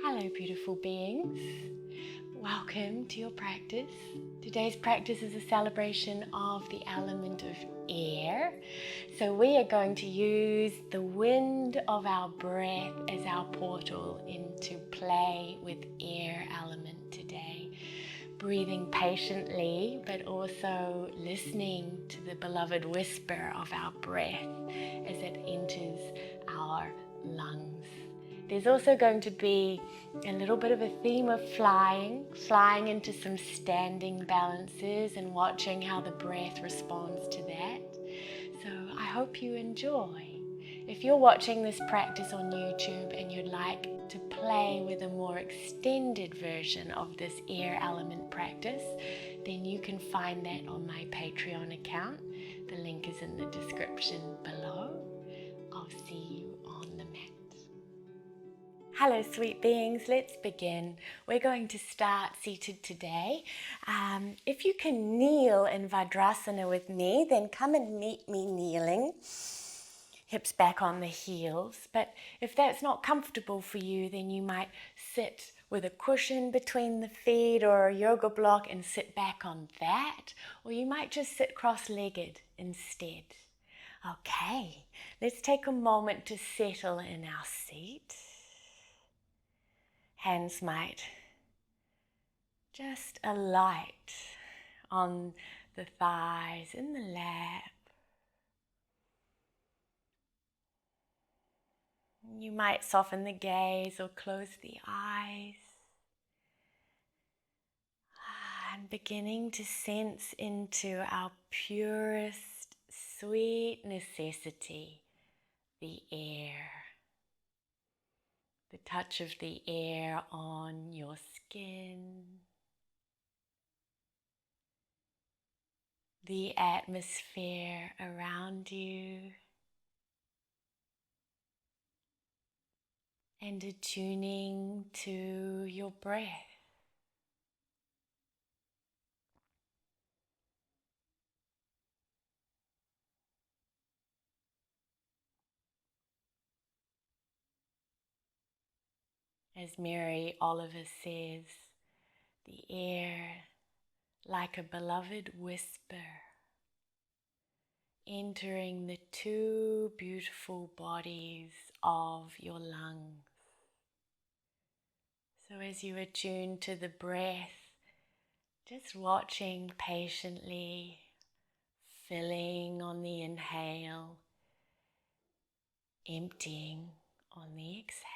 Hello, beautiful beings. Welcome to your practice. Today's practice is a celebration of the element of air. So we are going to use the wind of our breath as our portal into play with air element today. Breathing patiently, but also listening to the beloved whisper of our breath as it enters our lungs. There's also going to be a little bit of a theme of flying into some standing balances and watching how the breath responds to that. So I hope you enjoy. If you're watching this practice on YouTube and you'd like to play with a more extended version of this air element practice, then you can find that on my Patreon account. The link is in the description below. I'll see you on the mat. Hello, sweet beings. Let's begin. We're going to start seated today. If you can kneel in Vajrasana with me, then come and meet me kneeling. Hips back on the heels. But if that's not comfortable for you, then you might sit with a cushion between the feet or a yoga block and sit back on that. Or you might just sit cross-legged instead. Okay, let's take a moment to settle in our seat. Hands might just alight on the thighs, in the lap. You might soften the gaze or close the eyes. And beginning to sense into our purest, sweet necessity, the air. The touch of the air on your skin. The atmosphere around you. And attuning to your breath. As Mary Oliver says, the air like a beloved whisper, entering the two beautiful bodies of your lungs. So as you attune to the breath, just watching patiently, filling on the inhale, emptying on the exhale.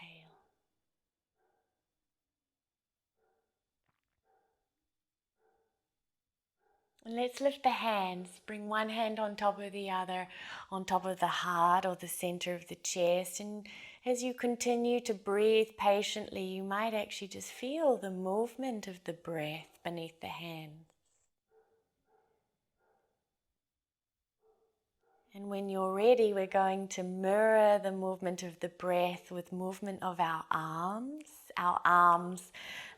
And let's lift the hands. Bring one hand on top of the other, on top of the heart or the center of the chest. And as you continue to breathe patiently, you might actually just feel the movement of the breath beneath the hands. And when you're ready, we're going to mirror the movement of the breath with movement of our arms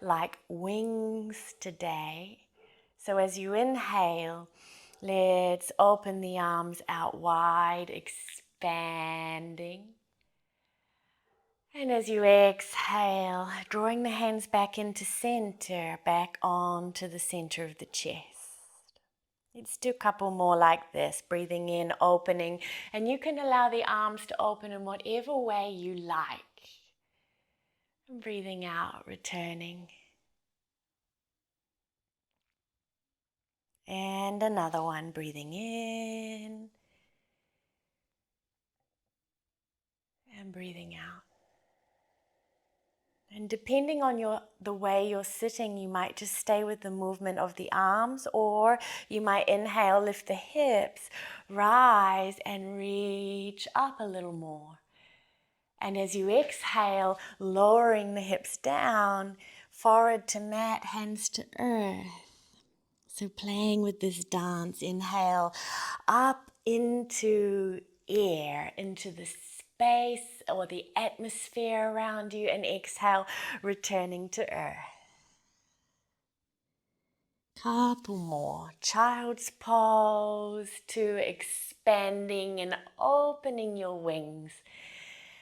like wings today. So as you inhale, let's open the arms out wide, expanding. And as you exhale, drawing the hands back into center, back onto the center of the chest. Let's do a couple more like this, breathing in, opening, and you can allow the arms to open in whatever way you like. And breathing out, returning. And another one, breathing in and breathing out. And depending on the way you're sitting, you might just stay with the movement of the arms, or you might inhale, lift the hips, rise and reach up a little more. And as you exhale, lowering the hips down, forehead to mat, hands to earth. So playing with this dance, inhale up into air, into the space or the atmosphere around you, and exhale, returning to earth. Couple more. Child's pose to expanding and opening your wings.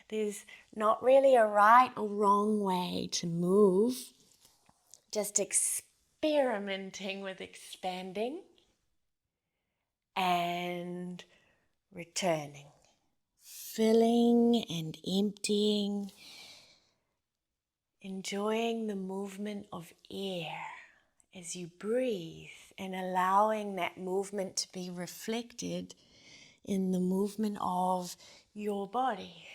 There's not really a right or wrong way to move, just experimenting with expanding and returning, filling and emptying, enjoying the movement of air as you breathe and allowing that movement to be reflected in the movement of your body.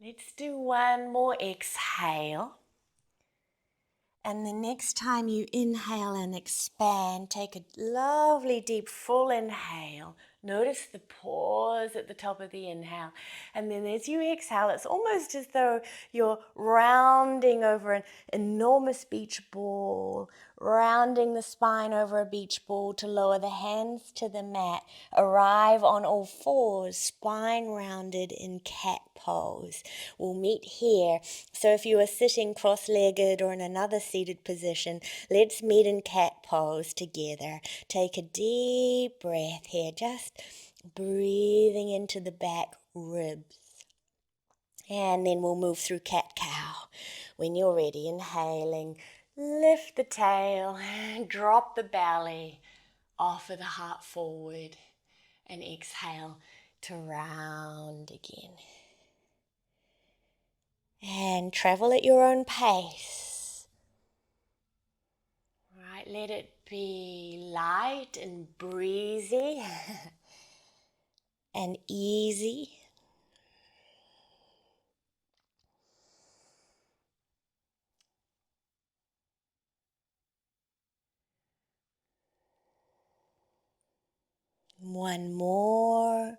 Let's do one more exhale. And the next time you inhale and expand, take a lovely deep full inhale. Notice the pause at the top of the inhale. And then as you exhale, it's almost as though you're rounding over an enormous beach ball, rounding the spine over a beach ball to lower the hands to the mat. Arrive on all fours, spine rounded in cat pose. We'll meet here. So if you are sitting cross-legged or in another seated position, let's meet in cat pose together. Take a deep breath here, just breathing into the back ribs. And then we'll move through cat-cow. When you're ready, inhaling, lift the tail, drop the belly, offer the heart forward, and exhale to round again. And travel at your own pace. Right, let it be light and breezy and easy. One more.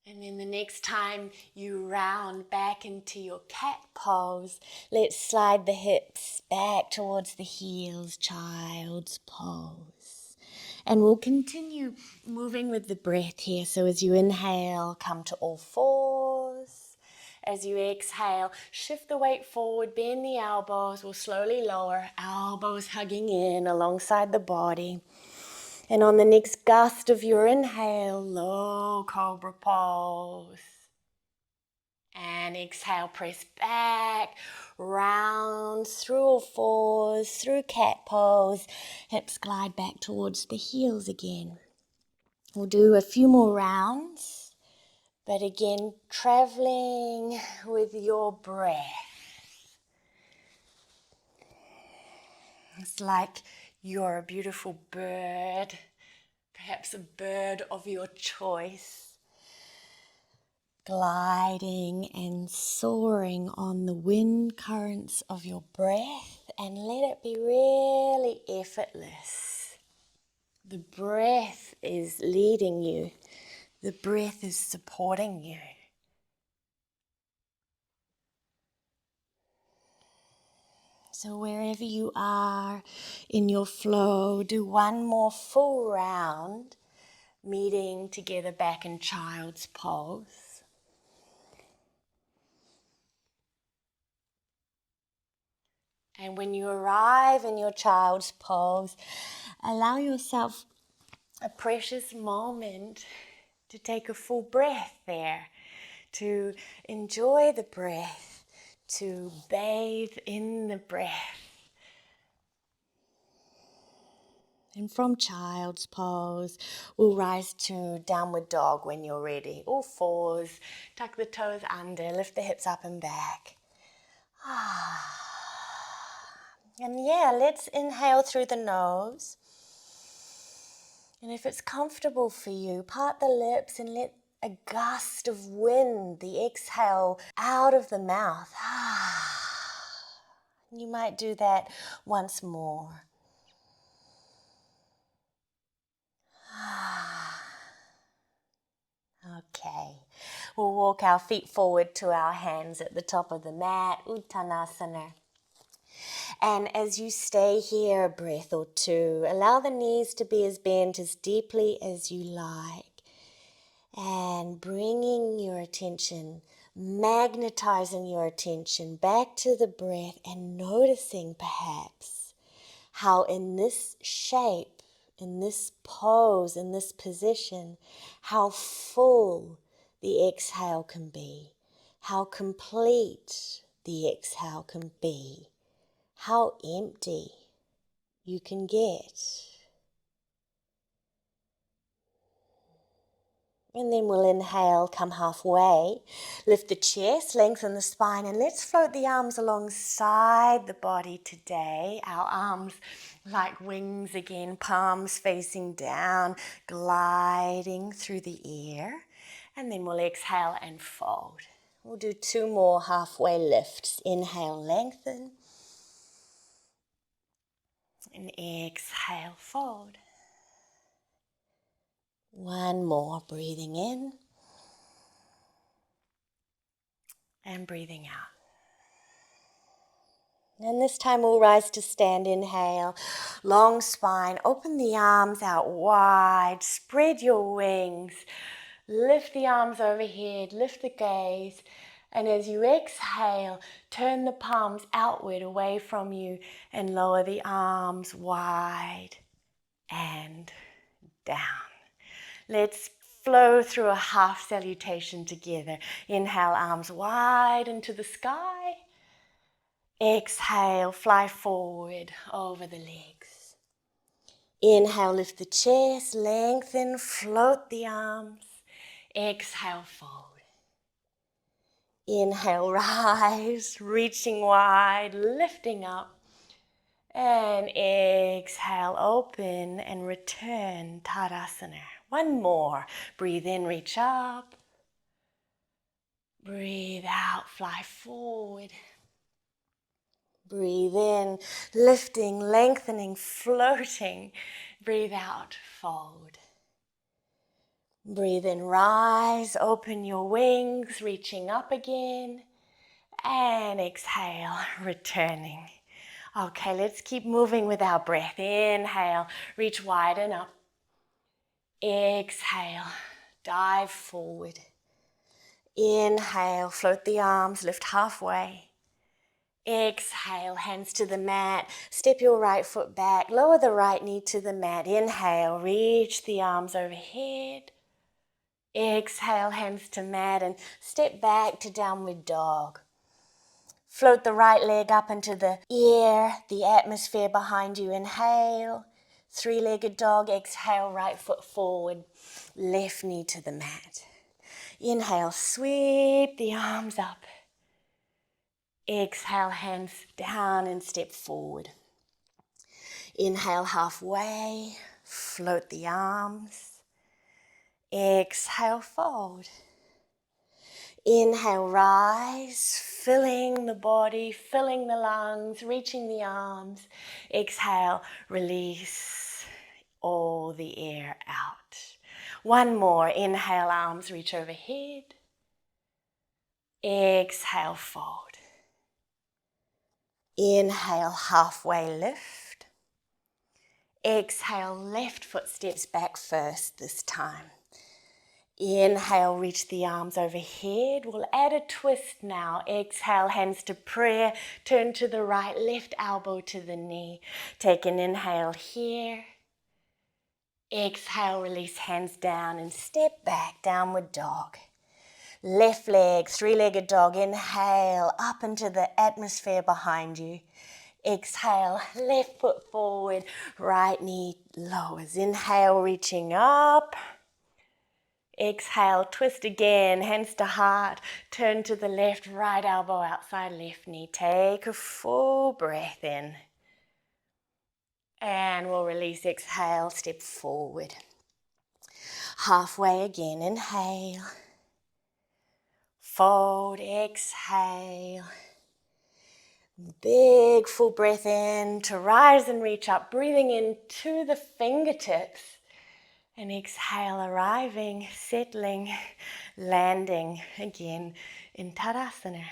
And then the next time you round back into your cat pose, let's slide the hips back towards the heels, child's pose. And we'll continue moving with the breath here. So as you inhale, come to all fours. As you exhale, shift the weight forward, bend the elbows. We'll slowly lower, elbows hugging in alongside the body. And on the next gust of your inhale, low cobra pose. And exhale, press back, round through all fours, through cat pose. Hips glide back towards the heels again. We'll do a few more rounds, but again, traveling with your breath. It's like you're a beautiful bird, perhaps a bird of your choice, gliding and soaring on the wind currents of your breath, and let it be really effortless. The breath is leading you. The breath is supporting you. So wherever you are in your flow, do one more full round, meeting together back in child's pose. And when you arrive in your child's pose, allow yourself a precious moment to take a full breath there, to enjoy the breath, to bathe in the breath. And from child's pose, we'll rise to downward dog when you're ready. All fours, tuck the toes under, lift the hips up and back. And let's inhale through the nose. And if it's comfortable for you, part the lips and let a gust of wind, the exhale, out of the mouth. You might do that once more. Okay, we'll walk our feet forward to our hands at the top of the mat, Uttanasana. And as you stay here a breath or two, allow the knees to be as bent as deeply as you like. And bringing your attention, magnetizing your attention back to the breath and noticing perhaps how in this shape in this pose, in this position, how full the exhale can be, how complete the exhale can be, how empty you can get. And then we'll inhale, come halfway, lift the chest, lengthen the spine, and let's float the arms alongside the body today. Our arms like wings again, palms facing down, gliding through the air. And then we'll exhale and fold. We'll do 2 more halfway lifts. Inhale, lengthen. And exhale, fold. 1 more, breathing in. And breathing out. And this time we'll rise to stand. Inhale, long spine, open the arms out wide, spread your wings, lift the arms overhead, lift the gaze, and as you exhale, turn the palms outward away from you and lower the arms wide and down. Let's flow through a half salutation together. Inhale, arms wide into the sky. Exhale, fly forward over the legs. Inhale, lift the chest, lengthen, float the arms. Exhale, fold. Inhale, rise, reaching wide, lifting up. And exhale, open and return, Tadasana. 1 more. Breathe in, reach up. Breathe out, fly forward. Breathe in, lifting, lengthening, floating. Breathe out, fold. Breathe in, rise, open your wings, reaching up again. And exhale, returning. Okay, let's keep moving with our breath. Inhale, reach wide and up. Exhale, dive forward. Inhale, float the arms, lift halfway. Exhale, hands to the mat. Step your right foot back. Lower the right knee to the mat. Inhale, reach the arms overhead. Exhale, hands to mat and step back to downward dog. Float the right leg up into the air, the atmosphere behind you. Inhale, 3-legged dog. Exhale, right foot forward, left knee to the mat. Inhale, sweep the arms up. Exhale, hands down and step forward. Inhale, halfway, float the arms. Exhale, fold. Inhale, rise, filling the body, filling the lungs, reaching the arms. Exhale, release all the air out. 1 more. Inhale, arms reach overhead. Exhale, fold. Inhale, halfway lift. Exhale, left foot steps back first this time. Inhale, reach the arms overhead. We'll add a twist now. Exhale, hands to prayer. Turn to the right, left elbow to the knee. Take an inhale here. Exhale, release hands down and step back, downward dog. Left leg, 3-legged dog. Inhale, up into the atmosphere behind you. Exhale, left foot forward, right knee lowers. Inhale, reaching up. Exhale, twist again, hands to heart. Turn to the left, right elbow outside left knee. Take a full breath in. And we'll release, exhale, step forward. Halfway again, inhale. Fold, exhale. Big full breath in to rise and reach up, breathing into the fingertips. And exhale, arriving, settling, landing again in Tadasana.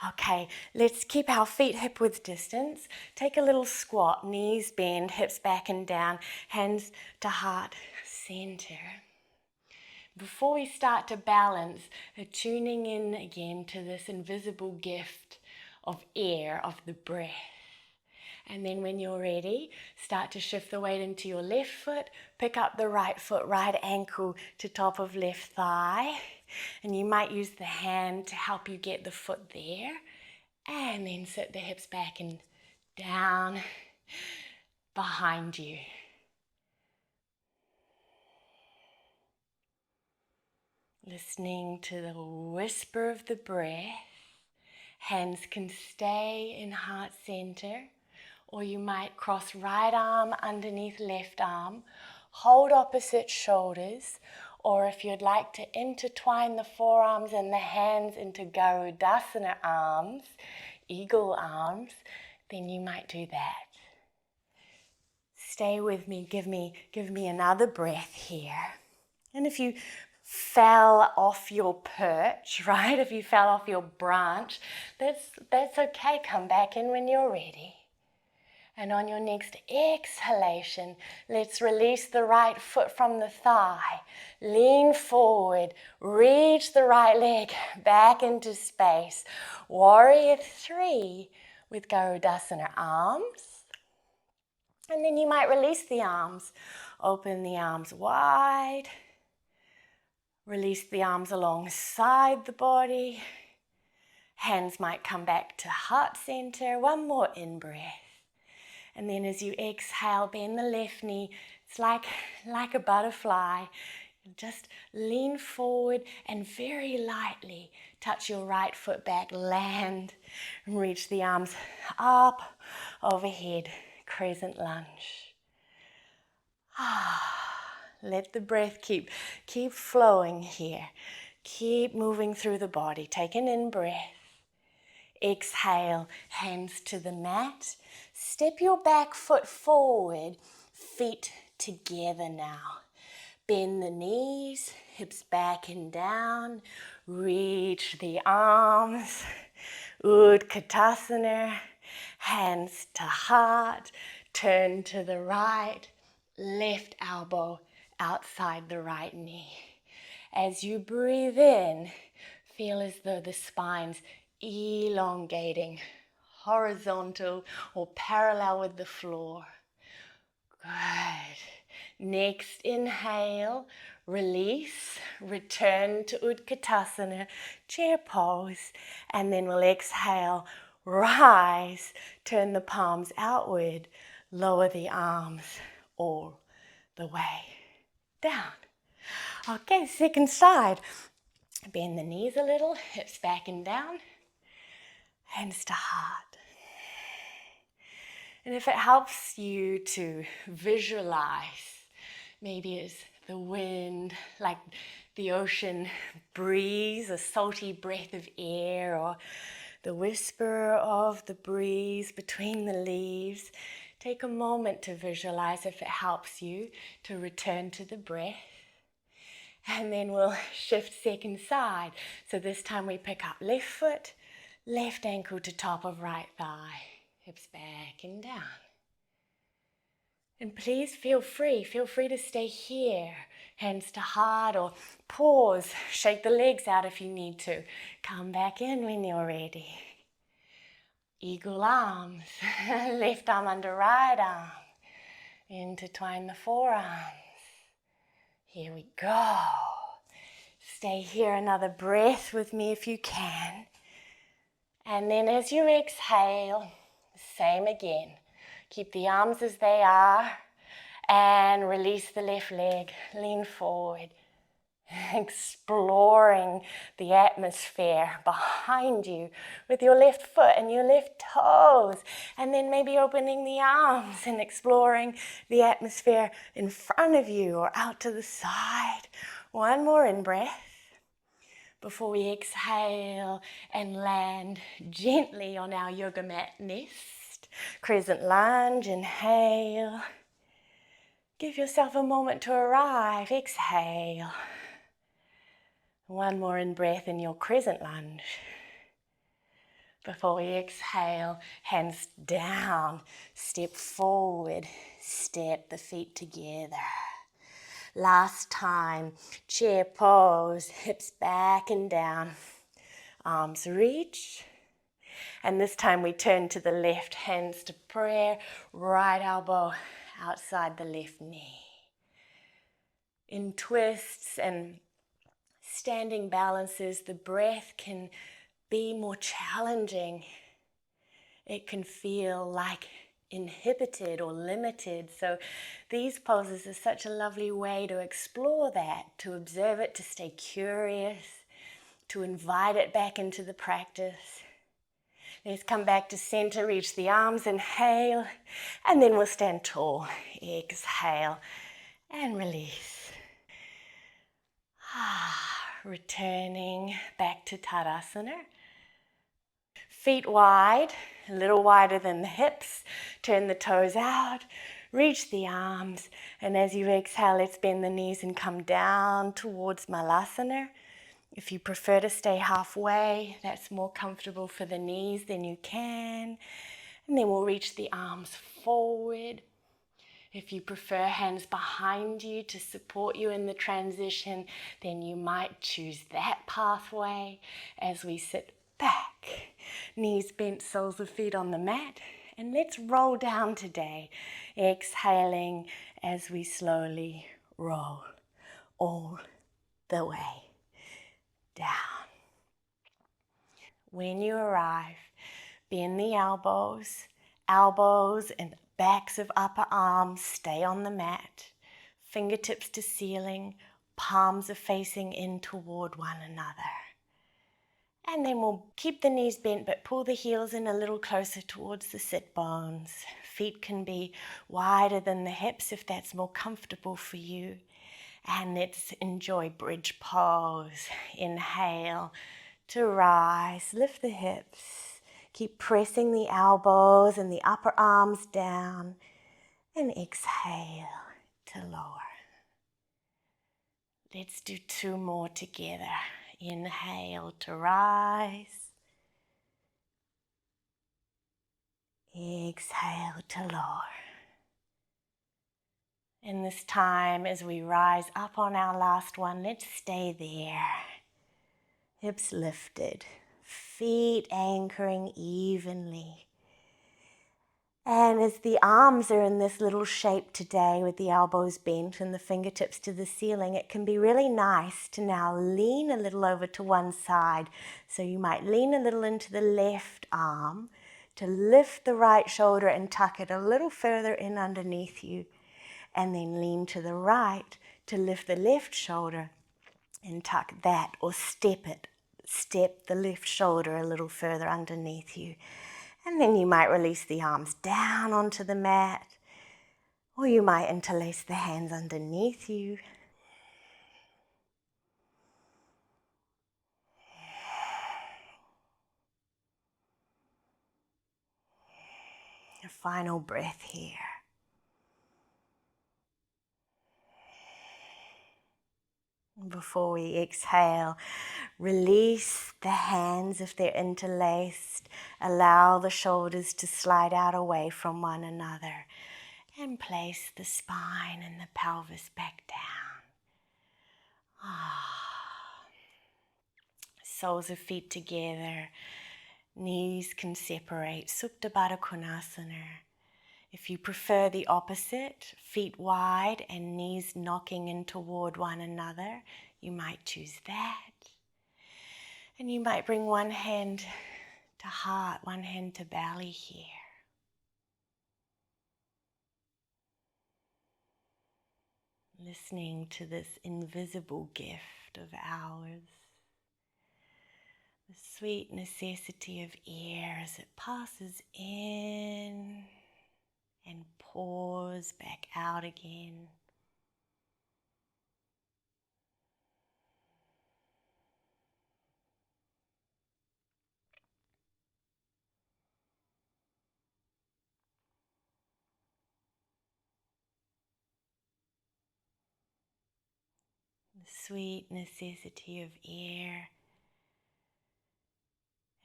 Okay, let's keep our feet hip-width distance. Take a little squat, knees bend, hips back and down, hands to heart, center. Before we start to balance, tuning in again to this invisible gift of air, of the breath. And then when you're ready, start to shift the weight into your left foot. Pick up the right foot, right ankle to top of left thigh. And you might use the hand to help you get the foot there. And then sit the hips back and down behind you. Listening to the whisper of the breath. Hands can stay in heart center, or you might cross right arm underneath left arm, hold opposite shoulders, or if you'd like to intertwine the forearms and the hands into Garudasana arms, eagle arms, then you might do that. Stay with me, give me another breath here. And if you fell off your perch, right? If you fell off your branch, that's okay. Come back in when you're ready. And on your next exhalation, let's release the right foot from the thigh. Lean forward, reach the right leg back into space. Warrior 3 with Garudasana arms. And then you might release the arms. Open the arms wide. Release the arms alongside the body. Hands might come back to heart center. One more in-breath. And then as you exhale, bend the left knee. It's like a butterfly. Just lean forward and very lightly touch your right foot back. Land and reach the arms up, overhead. Crescent lunge. Let the breath keep flowing here. Keep moving through the body. Take an in-breath. Exhale, hands to the mat. Step your back foot forward, feet together now. Bend the knees, hips back and down. Reach the arms. Utkatasana. Hands to heart. Turn to the right. Left elbow outside the right knee. As you breathe in, feel as though the spine's elongating, horizontal or parallel with the floor. Good. Next inhale, release, return to Utkatasana, chair pose, and then we'll exhale, rise, turn the palms outward, lower the arms all the way down. Okay, second side. Bend the knees a little, hips back and down, hands to heart. And if it helps you to visualize, maybe it's the wind, like the ocean breeze, a salty breath of air, or the whisper of the breeze between the leaves, take a moment to visualize if it helps you to return to the breath. And then we'll shift second side. So this time we pick up left foot, left ankle to top of right thigh, hips back and down. And please feel free to stay here, hands to heart, or pause, shake the legs out if you need to. Come back in when you're ready. Eagle arms, left arm under right arm, intertwine the forearms. Here we go. Stay here another breath with me if you can. And then as you exhale, same again. Keep the arms as they are and release the left leg. Lean forward, exploring the atmosphere behind you with your left foot and your left toes, and then maybe opening the arms and exploring the atmosphere in front of you or out to the side. One more in-breath before we exhale and land gently on our yoga mat nest. Crescent lunge, inhale. Give yourself a moment to arrive. Exhale. One more in-breath in your crescent lunge. Before we exhale, hands down, step forward, step the feet together. Last time, chair pose, hips back and down, arms reach, And this time we turn to the left, hands to prayer, right elbow outside the left knee. In twists and standing balances, the breath can be more challenging. It can feel like inhibited or limited. So these poses are such a lovely way to explore that, to observe it, to stay curious, to invite it back into the practice. Let's come back to center, reach the arms, inhale, and then we'll stand tall. Exhale and release. Returning back to Tadasana. Feet wide, a little wider than the hips. Turn the toes out, reach the arms, and as you exhale, let's bend the knees and come down towards Malasana. If you prefer to stay halfway, that's more comfortable for the knees, then you can. And then we'll reach the arms forward. If you prefer hands behind you to support you in the transition, then you might choose that pathway as we sit back. Knees bent, soles of feet on the mat. And let's roll down today, exhaling as we slowly roll all the way down. When you arrive, bend the elbows and backs of upper arms stay on the mat. Fingertips to ceiling, palms are facing in toward one another. And then we'll keep the knees bent but pull the heels in a little closer towards the sit bones. Feet can be wider than the hips if that's more comfortable for you. And let's enjoy bridge pose. Inhale to rise, lift the hips. Keep pressing the elbows and the upper arms down. And exhale to lower. Let's do 2 more together. Inhale to rise. Exhale to lower. And this time as we rise up on our last one, let's stay there. Hips lifted, feet anchoring evenly. And as the arms are in this little shape today with the elbows bent and the fingertips to the ceiling, it can be really nice to now lean a little over to one side. So you might lean a little into the left arm to lift the right shoulder and tuck it a little further in underneath you. And then lean to the right to lift the left shoulder and tuck that, or step it. Step the left shoulder a little further underneath you. And then you might release the arms down onto the mat, or you might interlace the hands underneath you. A final breath here. Before we exhale, release the hands if they're interlaced. Allow the shoulders to slide out away from one another. And place the spine and the pelvis back down. Soles of feet together. Knees can separate. Supta Baddha Konasana. If you prefer the opposite, feet wide and knees knocking in toward one another, you might choose that. And you might bring one hand to heart, one hand to belly here. Listening to this invisible gift of ours. The sweet necessity of air as it passes in and pours back out again. The sweet necessity of air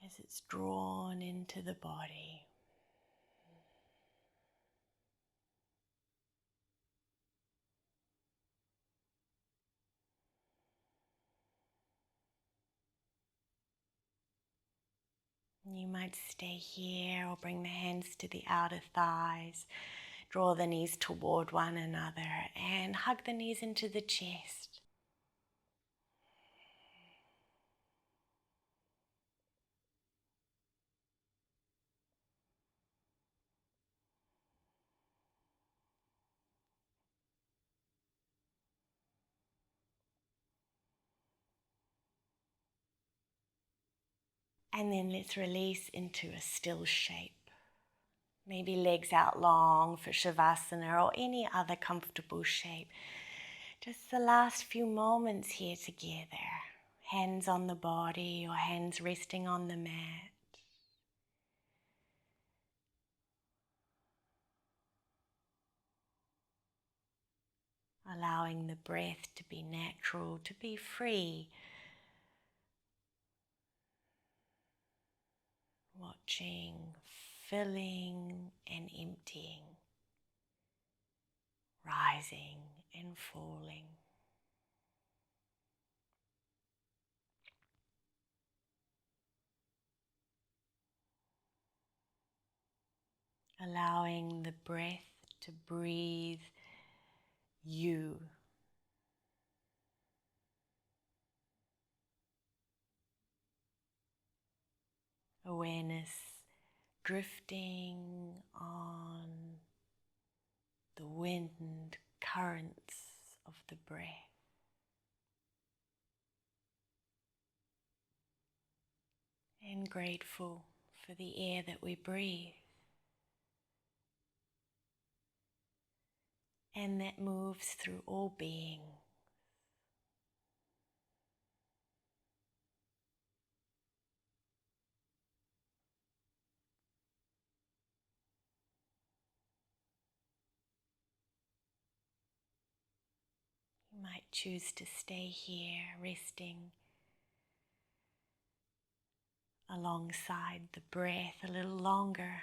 as it's drawn into the body. You might stay here or bring the hands to the outer thighs. Draw the knees toward one another and hug the knees into the chest. And then let's release into a still shape. Maybe legs out long for Shavasana or any other comfortable shape. Just the last few moments here together. Hands on the body or hands resting on the mat. Allowing the breath to be natural, to be free. Watching, filling and emptying. Rising and falling. Allowing the breath to breathe you. Awareness drifting on the wind currents of the breath. And grateful for the air that we breathe. And that moves through all being. You might choose to stay here, resting alongside the breath a little longer.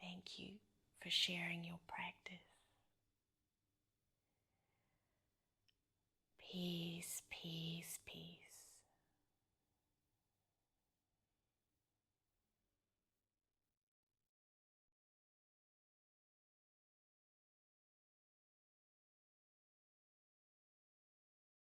Thank you for sharing your practice. Peace.